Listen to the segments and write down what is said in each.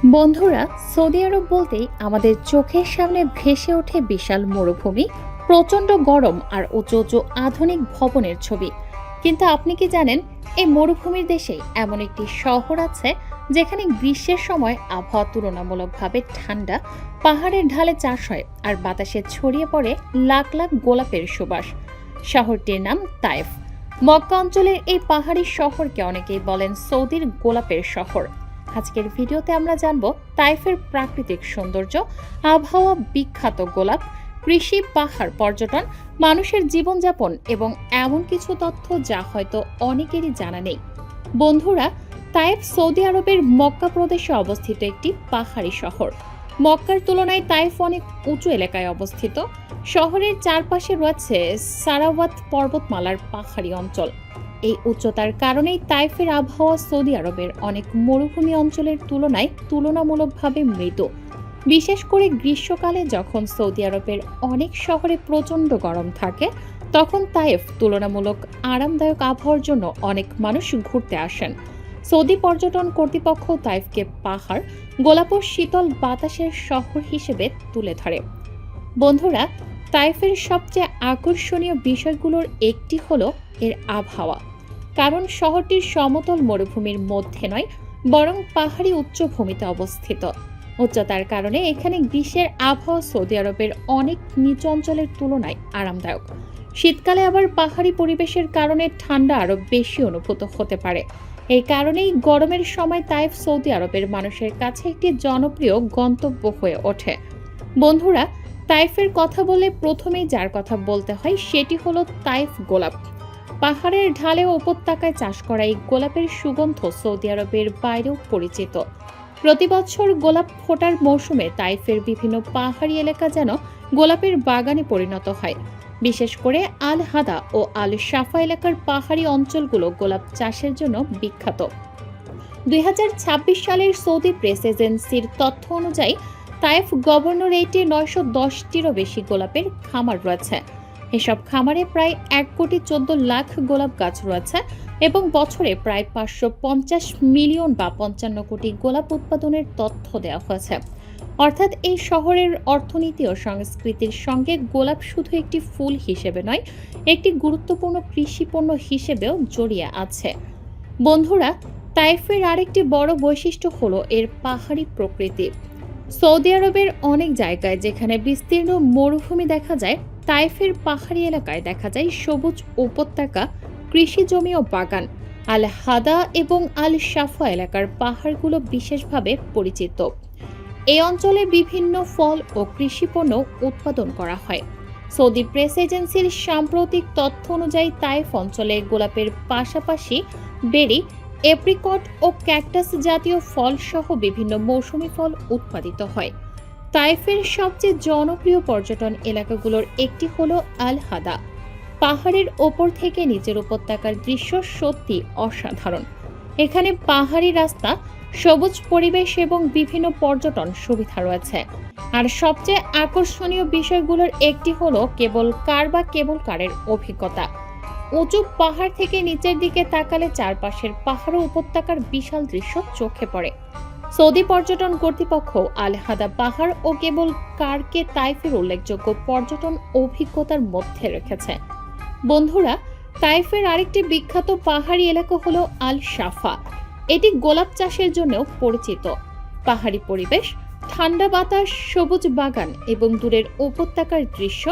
বন্ধুরা, সৌদি আরব বলতেই আমাদের চোখের সামনে ভেসে ওঠে বিশাল মরুভূমি, প্রচণ্ড গরম আর উঁচু উঁচু আধুনিক ভবনের ছবি। কিন্তু আপনি কি জানেন, এই মরুভূমির দেশে এমন একটি শহর আছে যেখানে গ্রীষ্মের সময় আবহাওয়া তুলনামূলকভাবে ঠান্ডা, পাহাড়ের ঢালে চাষ হয় আর বাতাসে ছড়িয়ে পড়ে লাখ লাখ গোলাপের সুবাস। শহরটির নাম তায়েফ। মক্কা অঞ্চলের এই পাহাড়ি শহরকে অনেকেই বলেন সৌদির গোলাপের শহর। আজকের ভিডিওতে আমরা জানব তাইফের প্রাকৃতিক সৌন্দর্য, আবহাওয়া, বিখ্যাত গোলাপ, কৃষি, পাহাড়, পর্যটন, মানুষের জীবনযাপন এবং এমন কিছু তথ্য যা হয়তো অনেকেরই জানা নেই। বন্ধুরা, তাইফ সৌদি আরবের মক্কা প্রদেশে অবস্থিত একটি পাহাড়ি শহর। মক্কার তুলনায় তাইফ অনেক উঁচু এলাকায় অবস্থিত। শহরের চারপাশে রয়েছে সারাওয়াত পর্বতমালার পাহাড়ি অঞ্চল। এই উচ্চতার কারণেই তাইফের আবহাওয়া সৌদি আরবের অনেক মরুভূমি অঞ্চলের তুলনায় তুলনামূলকভাবে মৃদু। বিশেষ করে গ্রীষ্মকালে যখন সৌদি আরবের অনেক শহরে প্রচণ্ড গরম থাকে, তখন তাইফ তুলনামূলক আরামদায়ক আবহাওয়ার জন্য অনেক মানুষ ঘুরতে আসেন। সৌদি পর্যটন কর্তৃপক্ষ তাইফকে পাহাড়, গোলাপ ও শীতল বাতাসের শহর হিসেবে তুলে ধরে। বন্ধুরা, তাইফের সবচেয়ে আকর্ষণীয় বিষয়গুলোর একটি হলো এর আবহাওয়া। কারণ শহরটির সমতল মরুভূমির মধ্যে নয়, বরং পাহাড়ি উচ্চভূমিতে অবস্থিত। উচ্চতার কারণে এখানে গ্রীষ্মের আবহাওয়া সৌদি আরবের অনেক নিচু অঞ্চলের তুলনায় আরামদায়ক। শীতকালে আবার পাহাড়ি পরিবেশের কারণে ঠান্ডা আরও বেশি অনুভূত হতে পারে। এই কারণেই গরমের সময় তাইফ সৌদি আরবের মানুষের কাছে একটি জনপ্রিয় গন্তব্য হয়ে ওঠে। বন্ধুরা, তাইফের কথা বলে প্রথমেই যার কথা বলতে হয় সেটি হলো তাইফ গোলাপ। পাহাড়ের ঢালে ও উপত্যকায় চাষ করা এই গোলাপের সুগন্ধ সৌদি আরবের বাইরেও পরিচিত। প্রতি বছর গোলাপ ফোটার মৌসুমে তাইফের বিভিন্ন পাহাড়ি এলাকা যেন গোলাপের বাগানে পরিণত হয়। বিশেষ করে আল হাদা ও আল শাফা এলাকার পাহাড়ি অঞ্চলগুলো গোলাপ চাষের জন্য বিখ্যাত। 2026 সালের সৌদি প্রেস এজেন্সির তথ্য অনুযায়ী তাইফ গভর্নরেটে 910টিরও বেশি গোলাপের খামার রয়েছে। এসব খামারে প্রায় 1,14,00,000 গোলাপ গাছ রয়েছে এবং বছরে প্রায় 550 মিলিয়ন বা 55 কোটি গোলাপ উৎপাদনের তথ্য দেওয়া হয়েছে। অর্থাৎ এই শহরের অর্থনীতি ও সংস্কৃতির সঙ্গে গোলাপ শুধু একটি ফুল হিসেবে নয়, একটি গুরুত্বপূর্ণ কৃষিপণ্য হিসেবেও জড়িয়ে আছে। বন্ধুরা, তাইফের আরেকটি বড় বৈশিষ্ট্য হলো এর পাহাড়ি প্রকৃতি। সৌদি আরবের অনেক জায়গায় যেখানে বিস্তীর্ণ মরুভূমি দেখা যায়, তাইফের পাহাড়ি এলাকায় দেখা যায় সবুজ উপত্যকা, কৃষি জমি ও বাগান। আল হাদা এবং আল শাফা এলাকার পাহাড়গুলো বিশেষভাবে পরিচিত। এই অঞ্চলে বিভিন্ন ফল ও কৃষিপণ্য উৎপাদন করা হয়। সৌদি প্রেস এজেন্সির সাম্প্রতিক তথ্য অনুযায়ী তাইফ অঞ্চলে গোলাপের পাশাপাশি বেরি, এপ্রিকট ও ক্যাকটাস জাতীয় ফল সহ বিভিন্ন মৌসুমী ফল উৎপাদিত হয়। তাইফের সবচেয়ে জনপ্রিয় পর্যটন এলাকাগুলোর একটি হলো আল হাদা। পাহাড়ের ওপর থেকে নিচের উপত্যকার দৃশ্য সত্যি অসাধারণ। এখানে পাহাড়ি রাস্তা, সবুজ পরিবেশ এবং বিভিন্ন পর্যটন সুবিধা রয়েছে। আর সবচেয়ে আকর্ষণীয় বিষয়গুলোর একটি হলো কেবল কার বা কেবল কারের অভিজ্ঞতা। উঁচু পাহাড় থেকে নিচের দিকে তাকালে চারপাশের পাহাড় ও উপত্যকার বিশাল দৃশ্য চোখে পড়ে। সৌদি পর্যটন কর্তৃপক্ষ আল হাদা পাহাড় ও কেবল কারকে তাইফের উল্লেখযোগ্য পর্যটন অভিজ্ঞতার মধ্যে রেখেছে। বন্ধুরা, তাইফের আরেকটি বিখ্যাত পাহাড়ি এলাকা হলো আল শাফা। এটি গোলাপ চাষের জন্যও পরিচিত। পাহাড়ি পরিবেশ, ঠান্ডা বাতাস, সবুজ বাগান এবং দূরের উপত্যকার দৃশ্য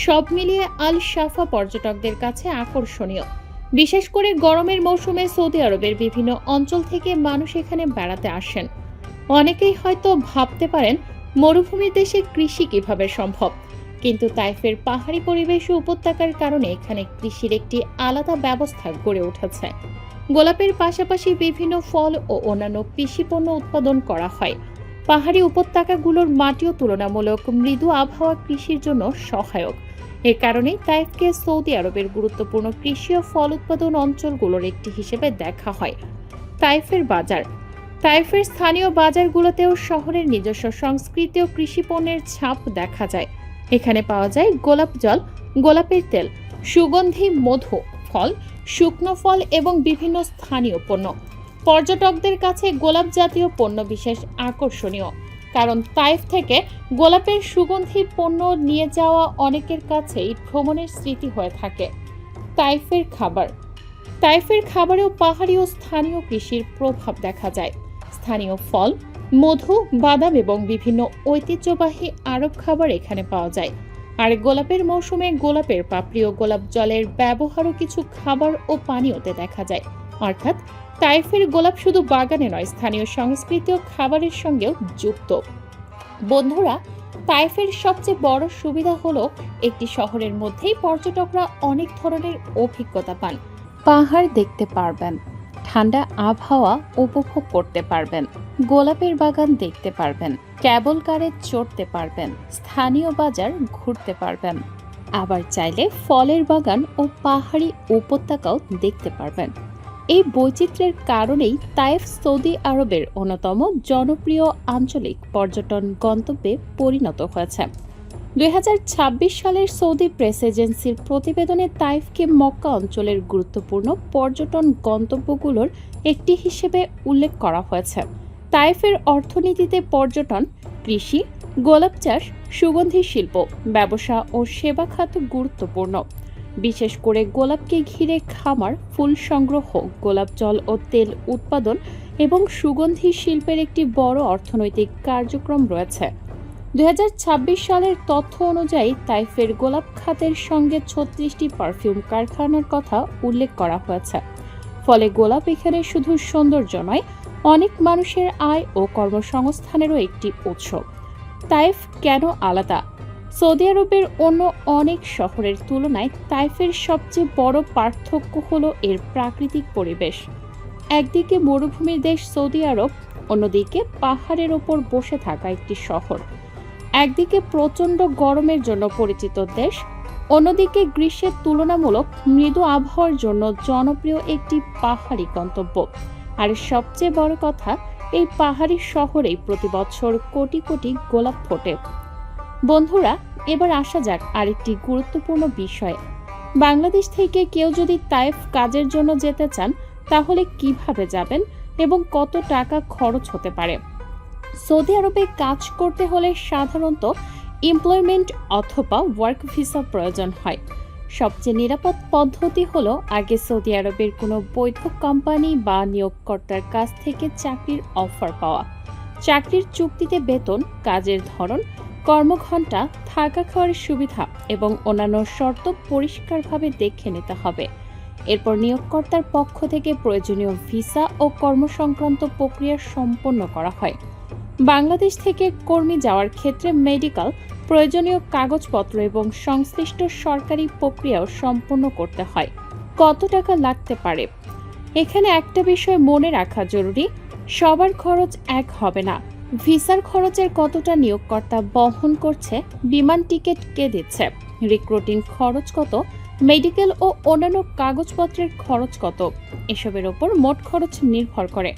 সব মিলিয়ে আল শাফা পর্যটকদের কাছে আকর্ষণীয়। বিশেষ করে গরমের মৌসুমে সৌদি আরবের বিভিন্ন অঞ্চল থেকে মানুষ এখানে বেড়াতে আসেন। অনেকেই হয়তো ভাবতে পারেন মরুভূমির দেশে কৃষি কিভাবে সম্ভব, কিন্তু তাইফের পাহাড়ি পরিবেশ ও উপত্যকার কারণে এখানে কৃষির একটি আলাদা ব্যবস্থা গড়ে উঠেছে। গোলাপের পাশাপাশি বিভিন্ন ফল ও অন্যান্য কৃষিপণ্য উৎপাদন করা হয়। পাহাড়ি উপত্যকাগুলোর মাটিও তুলনামূলক মৃদু, আবহাওয়া কৃষির জন্য সহায়ক। এ কারণেই তাইফকে সৌদি আরবের গুরুত্বপূর্ণ কৃষি ও ফল উৎপাদন অঞ্চলগুলোর একটি হিসেবে দেখা হয়। তাইফের বাজার। তাইফের স্থানীয় বাজারগুলোতেও শহরের নিজস্ব সংস্কৃতি ও কৃষিপণ্যের ছাপ দেখা যায়। এখানে পাওয়া যায় গোলাপ জল, গোলাপের তেল, সুগন্ধি, মধু, ফল, শুকনো ফল এবং বিভিন্ন স্থানীয় পণ্য। পর্যটকদের কাছে গোলাপ জাতীয় পণ্য বিশেষ আকর্ষণীয়, কারণ তাইফ থেকে গোলাপের সুগন্ধি পণ্য নিয়ে যাওয়া অনেকের কাছেই ভ্রমণের স্মৃতি হয়ে থাকে। তাইফের খাবার। তাইফের খাবারেও পাহাড়ি ও স্থানীয় কৃষির প্রভাব দেখা যায়। স্থানীয় ফল, মধু, বাদাম এবং বিভিন্ন ঐতিহ্যবাহী আরব খাবার এখানে পাওয়া যায়। আর গোলাপের মৌসুমে গোলাপের পাপড়ি ও গোলাপ জলের ব্যবহারও কিছু খাবার ও পানীয়তে দেখা যায়। অর্থাৎ তাইফের গোলাপ শুধু বাগানে নয়, স্থানীয় সংস্কৃতি ও খাবারের সঙ্গেও যুক্ত। বন্ধুরা, তাইফের সবচেয়ে বড় সুবিধা হলো একটি শহরের মধ্যেই পর্যটকরা অনেক ধরনের অভিজ্ঞতা পান। পাহাড় দেখতে পারবেন, ঠান্ডা আবহাওয়া উপভোগ করতে পারবেন, গোলাপের বাগান দেখতে পারবেন, ক্যাবল কারে চড়তে পারবেন, স্থানীয় বাজার ঘুরতে পারবেন, আবার চাইলে ফলের বাগান ও পাহাড়ি উপত্যকাও দেখতে পারবেন। এই বৈচিত্র্যের কারণেই তাইফ সৌদি আরবের অন্যতম জনপ্রিয় আঞ্চলিক পর্যটন গন্তব্যে পরিণত হয়েছে। 2026 সালের সৌদি প্রেস এজেন্সির প্রতিবেদনে তাইফকে মক্কা অঞ্চলের গুরুত্বপূর্ণ পর্যটন গন্তব্যগুলোর একটি হিসেবে উল্লেখ করা হয়েছে। তাইফের অর্থনীতিতে পর্যটন, কৃষি, গোলাপ চাষ, সুগন্ধি শিল্প, ব্যবসা ও সেবা খাত গুরুত্বপূর্ণ। বিশেষ করে গোলাপকে ঘিরে খামার, ফুল সংগ্রহ, গোলাপ জল ও তেল উৎপাদন এবং সুগন্ধি শিল্পের একটি বড় অর্থনৈতিক কার্যক্রম রয়েছে। 2026 সালের তথ্য অনুযায়ী তাইফের গোলাপ খাতের সঙ্গে 36টি পারফিউম কারখানার কথা উল্লেখ করা হয়েছে। ফলে গোলাপ এখানে শুধু সৌন্দর্য নয়, অনেক মানুষের আয় ও কর্মসংস্থানেরও একটি উৎস। তাইফ কেন আলাদা? সৌদি আরবের অন্য অনেক শহরের তুলনায় তাইফের সবচেয়ে বড় পার্থক্য হলো এর প্রাকৃতিক পরিবেশ। একদিকে মরুভূমির দেশ সৌদি আরব, অন্যদিকে পাহাড়ের ওপর বসে থাকা একটি শহর। একদিকে প্রচণ্ড গরমের জন্য পরিচিত দেশ, অন্যদিকে গ্রীষ্মের তুলনামূলক মৃদু আবহাওয়ার জন্য জনপ্রিয় একটি পাহাড়ি গন্তব্য। আর সবচেয়ে বড় কথা, এই পাহাড়ি শহরেই প্রতি বছর কোটি কোটি গোলাপ ফোটে। বন্ধুরা, এবার আসা যাক আরেকটি গুরুত্বপূর্ণ বিষয়। বাংলাদেশ থেকে কেউ যদি তাইফ কাজের জন্য যেতে চান, তাহলে কিভাবে যাবেন এবং কত টাকা খরচ হতে পারে? সৌদি আরবে কাজ করতে হলে সাধারণত এমপ্লয়মেন্ট অথবা ওয়ার্ক ভিসা প্রয়োজন হয়। সবচেয়ে নিরাপদ পদ্ধতি হলো আগে সৌদি আরবের কোনো বৈধ কোম্পানি বা নিয়োগকর্তার কাছ থেকে চাকরির অফার পাওয়া। চাকরির চুক্তিতে বেতন, কাজের ধরন, কর্মঘণ্টা, থাকা খাওয়ার সুবিধা এবং অন্যান্য শর্ত পরিষ্কারভাবে দেখে নিতে হবে। এরপর নিয়োগকর্তার পক্ষ থেকে প্রয়োজনীয় ভিসা ও কর্মসংক্রান্ত প্রক্রিয়া সম্পন্ন করা হয়। বাংলাদেশ থেকে কর্মী যাওয়ার ক্ষেত্রে মেডিকেল, প্রয়োজনীয় কাগজপত্র এবং সংশ্লিষ্ট সরকারি প্রক্রিয়াও সম্পন্ন করতে হয়। কত টাকা লাগতে পারে? এখানে একটা বিষয় মনে রাখা জরুরি, সবার খরচ এক হবে না। ভিসার খরচের কতটা নিয়োগকর্তা বহন করছে, বিমান টিকিট কে দিচ্ছে, রিক্রুটিং খরচ কত, মেডিকেল ও অন্যান্য কাগজপত্রের খরচ কত, এসবের ওপর মোট খরচ নির্ভর করে।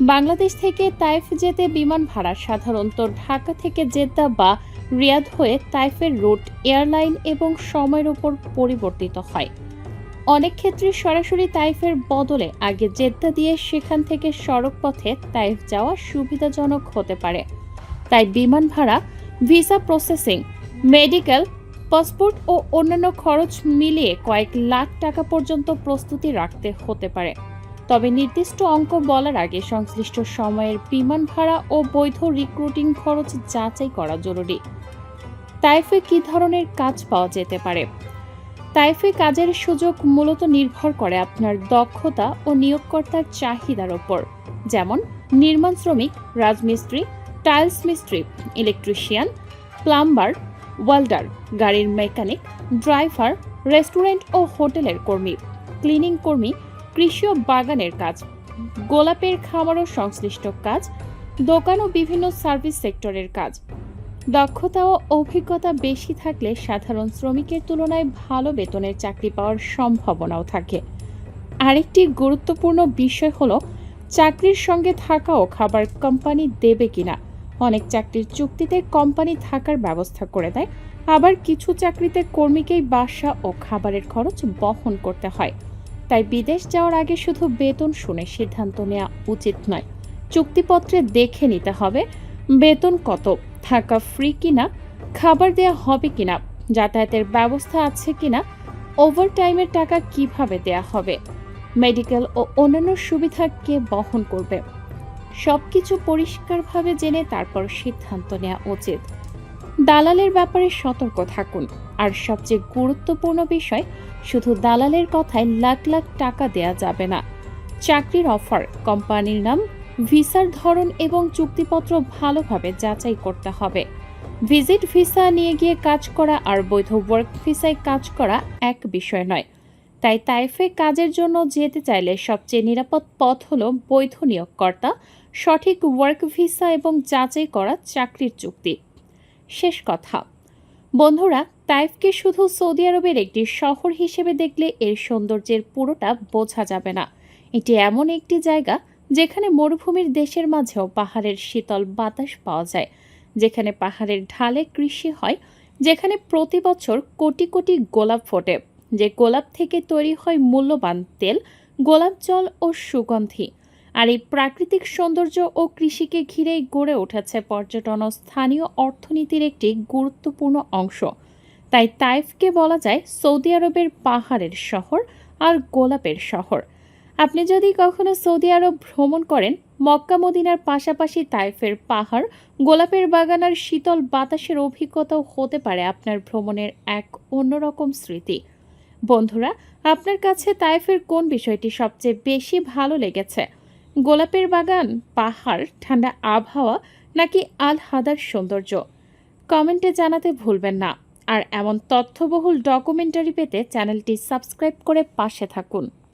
বাংলাদেশ থেকে তাইফ যেতে বিমান ভাড়া সাধারণত ঢাকা থেকে জেদ্দা বা রিয়াদ হয়ে তাইফের রুট, এয়ারলাইন এবং সময়ের উপর পরিবর্তিত হয়। অনেক ক্ষেত্রে সরাসরি তাইফের বদলে আগে জেদ্দা দিয়ে সেখান থেকে সড়ক পথে তাইফ যাওয়া সুবিধাজনক হতে পারে। তাই বিমান ভাড়া, ভিসা প্রসেসিং, মেডিকেল, পাসপোর্ট ও অন্যান্য খরচ মিলিয়ে কয়েক লাখ টাকা পর্যন্ত প্রস্তুতি রাখতে হতে পারে। তবে নির্দিষ্ট অঙ্ক বলার আগে সংশ্লিষ্ট সময়ের বিমান ভাড়া ও বৈধ রিক্রুটিং খরচ যাচাই করা জরুরি। তাইফে কী ধরনের কাজ পাওয়া যেতে পারে? তাইফে কাজের সুযোগ মূলত নির্ভর করে আপনার দক্ষতা ও নিয়োগকর্তার চাহিদার ওপর। যেমন নির্মাণ শ্রমিক, রাজমিস্ত্রি, টাইলস মিস্ত্রি, ইলেকট্রিশিয়ান, প্লাম্বার, ওয়েল্ডার, গাড়ির মেকানিক, ড্রাইভার, রেস্টুরেন্ট ও হোটেলের কর্মী, ক্লিনিং কর্মী, কৃষি ও বাগানের কাজ, গোলাপের খামার ও সংশ্লিষ্ট কাজ, দোকান ও বিভিন্ন সার্ভিস সেক্টরের কাজ। দক্ষতা ও অভিজ্ঞতা বেশি থাকলে সাধারণ শ্রমিকের তুলনায় ভালো বেতনের চাকরি পাওয়ার সম্ভাবনাও থাকে। আরেকটি গুরুত্বপূর্ণ বিষয় হলো চাকরির সঙ্গে থাকা ও খাবার কোম্পানি দেবে কিনা। অনেক চাকরির চুক্তিতে কোম্পানি থাকার ব্যবস্থা করে দেয়, আবার কিছু চাকরিতে কর্মীকেই বাসা ও খাবারের খরচ বহন করতে হয়। তাই বিদেশ যাওয়ার আগে শুধু বেতন শুনে সিদ্ধান্ত নেওয়া উচিত নয়। চুক্তিপত্রে দেখে নিতে হবে বেতন কত, থাকা ফ্রি কিনা, খাবার দেয়া হবে কিনা, যাতায়াতের ব্যবস্থা আছে কিনা, ওভারটাইমের টাকা কিভাবে দেয়া হবে, মেডিকেল ও অন্যান্য সুবিধা কে বহন করবে। সবকিছু পরিষ্কারভাবে জেনে তারপর সিদ্ধান্ত নেওয়া উচিত। দালালের ব্যাপারে সতর্ক থাকুন। আর সবচেয়ে গুরুত্বপূর্ণ বিষয়, শুধু দালালের কথায় লাখ লাখ টাকা দেয়া যাবে না। চাকরির অফার, কোম্পানির নাম, ভিসার ধরন এবং চুক্তিপত্র ভালোভাবে যাচাই করতে হবে। ভিজিট ভিসা নিয়ে গিয়ে কাজ করা আর বৈধ ওয়ার্ক ভিসায় কাজ করা এক বিষয় নয়। তাই তাইফে কাজের জন্য যেতে চাইলে সবচেয়ে নিরাপদ পথ হলো বৈধ নিয়োগকর্তা, সঠিক ওয়ার্ক ভিসা এবং যাচাই করা চাকরির চুক্তি। শেষ কথা বন্ধুরা, তাইফকে শুধু সৌদি আরবের একটি শহর হিসেবে দেখলে এর সৌন্দর্যের পুরোটা বোঝা যাবে না। এটি এমন একটি জায়গা যেখানে মরুভূমির দেশের মাঝেও পাহাড়ের শীতল বাতাস পাওয়া যায়, যেখানে পাহাড়ের ঢালে কৃষি হয়, যেখানে প্রতি বছর কোটি কোটি গোলাপ ফোটে, যে গোলাপ থেকে তৈরি হয় মূল্যবান তেল, গোলাপ জল ও সুগন্ধি। আর এই প্রাকৃতিক সৌন্দর্য ও কৃষিকে ঘিরেই গড়ে উঠেছে পর্যটন ও স্থানীয় অর্থনীতির একটি গুরুত্বপূর্ণ অংশ। তাই তাইফকে বলা যায় সৌদি আরবের পাহাড়ের শহর আর গোলাপের শহর। আপনি যদি কখনো সৌদি আরব ভ্রমণ করেন, মক্কা মদিনার পাশাপাশি তাইফের পাহাড়, গোলাপের বাগান আর শীতল বাতাসের অভিজ্ঞতাও হতে পারে আপনার ভ্রমণের এক অন্যরকম স্মৃতি। বন্ধুরা, আপনার কাছে তাইফের কোন বিষয়টি সবচেয়ে বেশি ভালো লেগেছে? গোলাপের বাগান, পাহাড়, ঠান্ডা আবহাওয়া, নাকি আল হাদার সৌন্দর্য? কমেন্টে জানাতে ভুলবেন না। আর এমন তথ্যবহুল ডকুমেন্টারি পেতে চ্যানেলটি সাবস্ক্রাইব করে পাশে থাকুন।